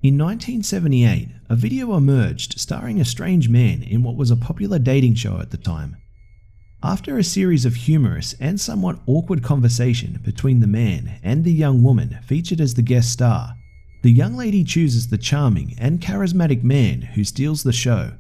In 1978, a video emerged starring a strange man in what was a popular dating show at the time. After a series of humorous and somewhat awkward conversation between the man and the young woman featured as the guest star, the young lady chooses the charming and charismatic man who steals the show.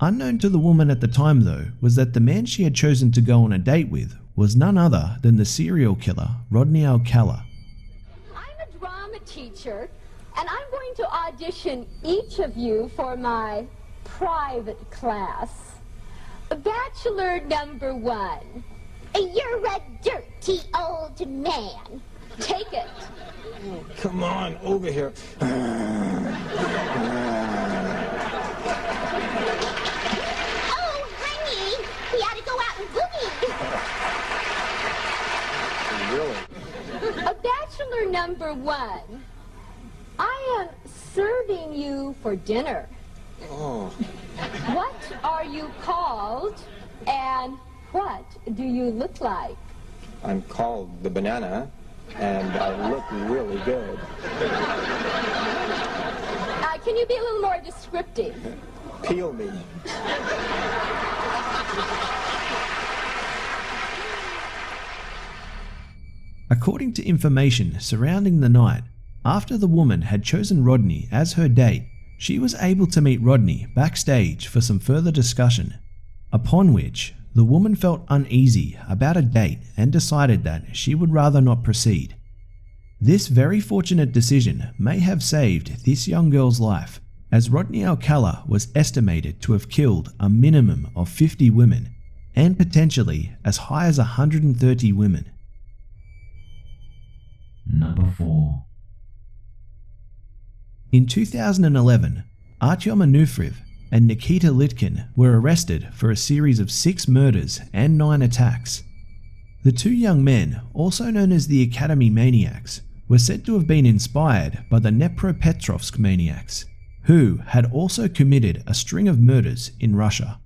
Unknown to the woman at the time though was that the man she had chosen to go on a date with was none other than the serial killer Rodney Alcala. I'm a drama teacher and I'm going to audition each of you for my private class. Bachelor number 1. You're a dirty old man. Take it. Oh, come on, over here. Oh, honey, we ought to go out and boogie. Really? Bachelor number 1. I am serving you for dinner. Oh. What are you called and what do you look like? I'm called the banana, and I look really good. Can you be a little more descriptive? Peel me. According to information surrounding the night, after the woman had chosen Rodney as her date, she was able to meet Rodney backstage for some further discussion, upon which the woman felt uneasy about a date and decided that she would rather not proceed. This very fortunate decision may have saved this young girl's life, as Rodney Alcala was estimated to have killed a minimum of 50 women and potentially as high as 130 women. Number 4. In 2011, Artyom Anufriv and Nikita Litkin were arrested for a series of 6 murders and 9 attacks. The 2 young men, also known as the Academy Maniacs, were said to have been inspired by the Dnepropetrovsk maniacs, who had also committed a string of murders in Russia.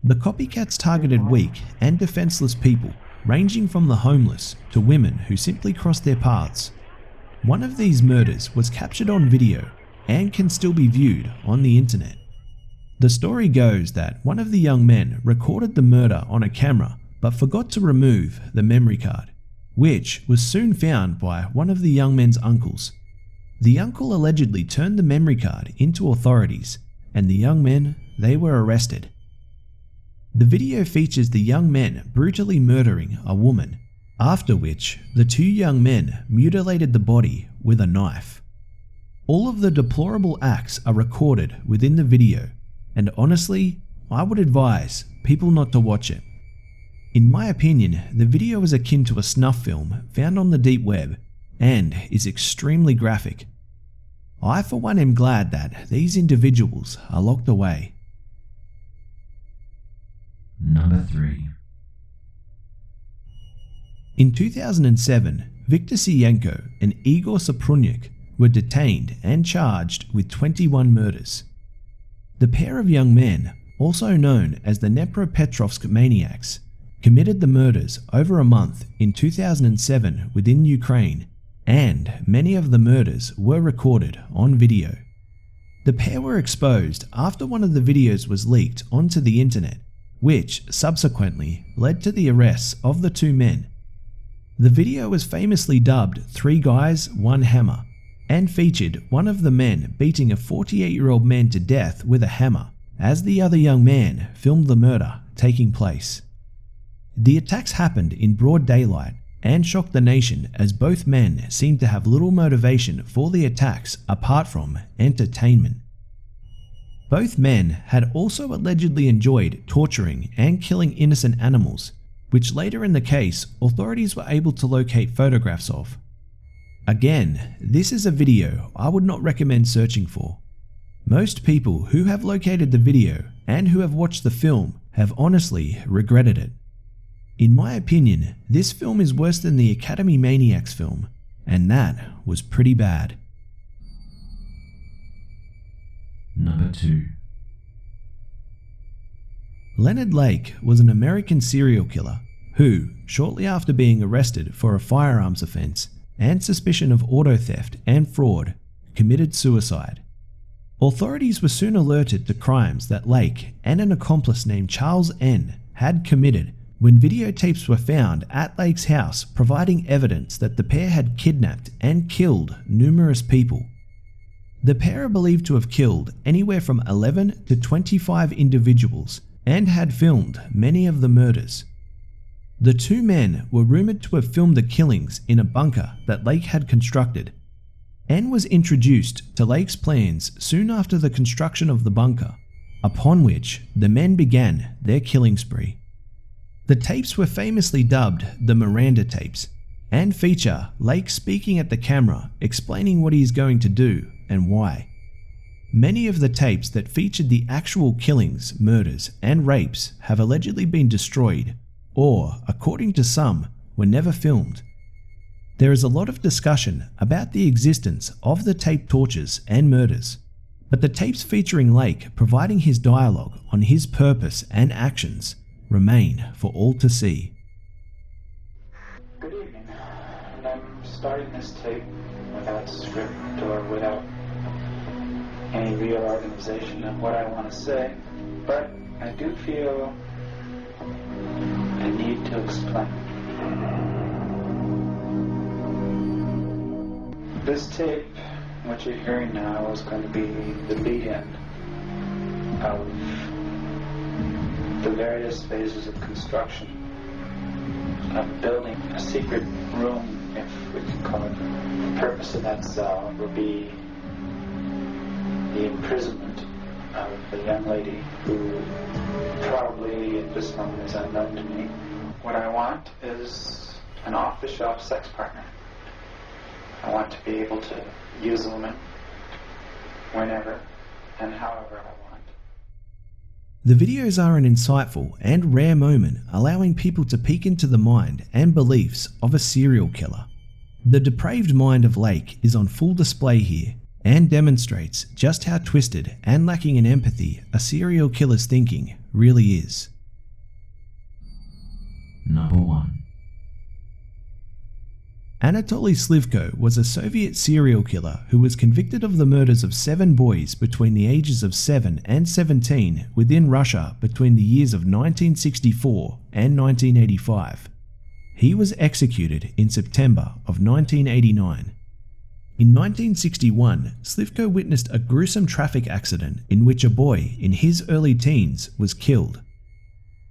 The copycats targeted weak and defenseless people, ranging from the homeless to women who simply crossed their paths. One of these murders was captured on video and can still be viewed on the internet. The story goes that one of the young men recorded the murder on a camera but forgot to remove the memory card, which was soon found by one of the young men's uncles. The uncle allegedly turned the memory card into authorities, and the young men, they were arrested. The video features the young men brutally murdering a woman, after which the 2 young men mutilated the body with a knife. All of the deplorable acts are recorded within the video, and honestly, I would advise people not to watch it. In my opinion, the video is akin to a snuff film found on the deep web and is extremely graphic. I for one am glad that these individuals are locked away. Number 3. In 2007, Viktor Sienko and Igor Saprunyuk were detained and charged with 21 murders. The pair of young men, also known as the Dnepropetrovsk maniacs, committed the murders over a month in 2007 within Ukraine, and many of the murders were recorded on video. The pair were exposed after one of the videos was leaked onto the internet, which subsequently led to the arrests of the 2 men. The video was famously dubbed 3 Guys, 1 Hammer, and featured one of the men beating a 48-year-old man to death with a hammer as the other young man filmed the murder taking place. The attacks happened in broad daylight and shocked the nation, as both men seemed to have little motivation for the attacks apart from entertainment. Both men had also allegedly enjoyed torturing and killing innocent animals, which later in the case authorities were able to locate photographs of. Again, this is a video I would not recommend searching for. Most people who have located the video and who have watched the film have honestly regretted it. In my opinion, this film is worse than the Academy Maniacs film, and that was pretty bad. Number 2. Leonard Lake was an American serial killer who, shortly after being arrested for a firearms offense and suspicion of auto theft and fraud, committed suicide. Authorities were soon alerted to crimes that Lake and an accomplice named Charles N. had committed when videotapes were found at Lake's house providing evidence that the pair had kidnapped and killed numerous people. The pair are believed to have killed anywhere from 11 to 25 individuals and had filmed many of the murders. The two men were rumoured to have filmed the killings in a bunker that Lake had constructed. N was introduced to Lake's plans soon after the construction of the bunker, upon which the men began their killing spree. The tapes were famously dubbed the Miranda tapes and feature Lake speaking at the camera explaining what he is going to do and why. Many of the tapes that featured the actual killings, murders, and rapes have allegedly been destroyed or, according to some, were never filmed. There is a lot of discussion about the existence of the tape tortures and murders, but the tapes featuring Lake providing his dialogue on his purpose and actions remain for all to see. Good evening, and I'm starting this tape without script or without any real organization of what I want to say, but I do feel a need to explain. This tape, what you're hearing now, is going to be the lead-in of the various phases of construction of building a secret room, if we can call it. The purpose of that cell will be the imprisonment of a young lady who probably at this moment is unknown to me. What I want is an off-the-shelf sex partner. I want to be able to use a woman whenever and however I want. The videos are an insightful and rare moment allowing people to peek into the mind and beliefs of a serial killer. The depraved mind of Lake is on full display here and demonstrates just how twisted and lacking in empathy a serial killer's thinking really is. Number 1. Anatoly Slivko was a Soviet serial killer who was convicted of the murders of 7 boys between the ages of 7 and 17 within Russia between the years of 1964 and 1985. He was executed in September of 1989. In 1961, Slivko witnessed a gruesome traffic accident in which a boy in his early teens was killed.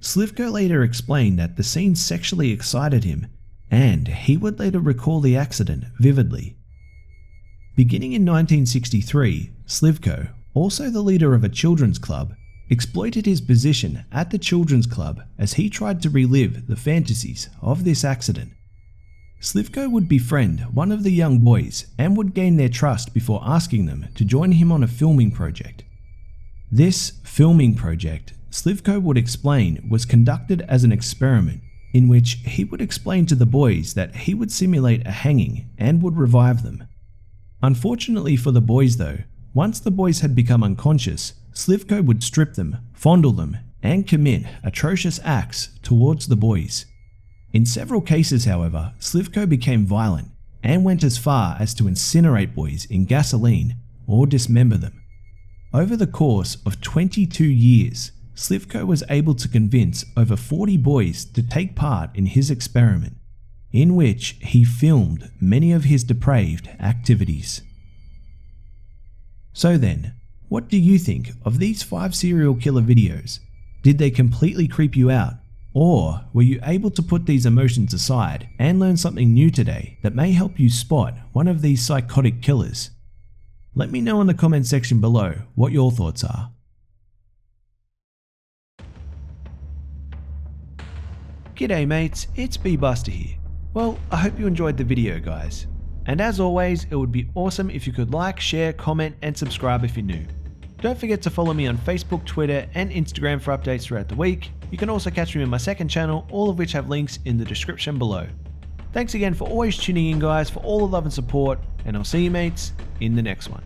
Slivko later explained that the scene sexually excited him, and he would later recall the accident vividly. Beginning in 1963, Slivko, also the leader of a children's club, exploited his position at the children's club as he tried to relive the fantasies of this accident. Slivko would befriend one of the young boys and would gain their trust before asking them to join him on a filming project. This filming project, Slivko would explain, was conducted as an experiment in which he would explain to the boys that he would simulate a hanging and would revive them. Unfortunately for the boys though, once the boys had become unconscious, Slivko would strip them, fondle them, and commit atrocious acts towards the boys. In several cases, however, Slivko became violent and went as far as to incinerate boys in gasoline or dismember them. Over the course of 22 years, Slivko was able to convince over 40 boys to take part in his experiment, in which he filmed many of his depraved activities. So then, what do you think of these 5 serial killer videos? Did they completely creep you out? Or were you able to put these emotions aside and learn something new today that may help you spot one of these psychotic killers? Let me know in the comment section below what your thoughts are. G'day mates, it's be.busta here. Well, I hope you enjoyed the video guys. And as always, it would be awesome if you could like, share, comment and subscribe if you're new. Don't forget to follow me on Facebook, Twitter and Instagram for updates throughout the week. You can also catch me on my second channel, all of which have links in the description below. Thanks again for always tuning in guys, for all the love and support, and I'll see you mates in the next one.